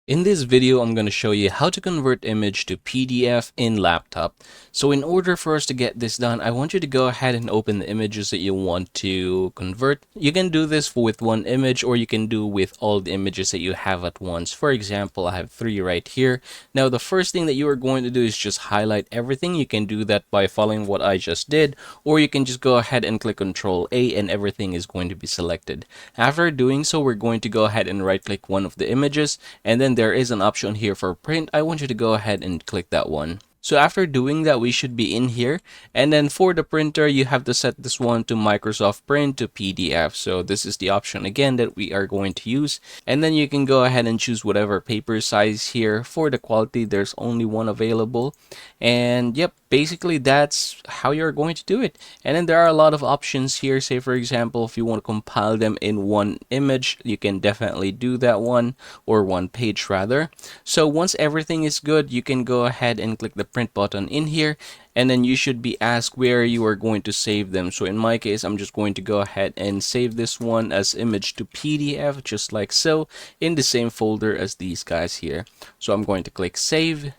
In this video, I'm going to show you how to convert image to PDF in laptop. So in order for us to get this done, I want you to go ahead and open the images that you want to convert. You can do this with one image, or you can do with all the images that you have at once. For example, I have 3 right here. Now, the first thing that you are going to do is just highlight everything. You can do that by following what I just did, or you can just go ahead and click Control A and everything is going to be selected. After doing so, we're going to go ahead and right click one of the images, and then there is an option here for print. I want you to go ahead and click that one. So after doing that, we should be in here. And then for the printer, you have to set this one to Microsoft Print to PDF. So this is the option again that we are going to use. And then you can go ahead and choose whatever paper size here. For the quality, there's only one available. And yep, basically that's how you're going to do it. And then there are a lot of options here. Say for example, if you want to compile them in one image, you can definitely do that one, or one page rather. So once everything is good, you can go ahead and click the print button in here, and then you should be asked where you are going to save them. So in my case, I'm just going to go ahead and save this one as image to PDF, just like so, in the same folder as these guys here. So I'm going to click save.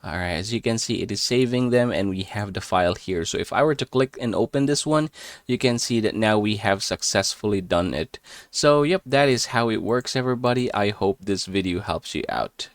Alright, as you can see, it is saving them and we have the file here. So if I were to click and open this one, you can see that now we have successfully done it. So yep, that is how it works, everybody. I hope this video helps you out.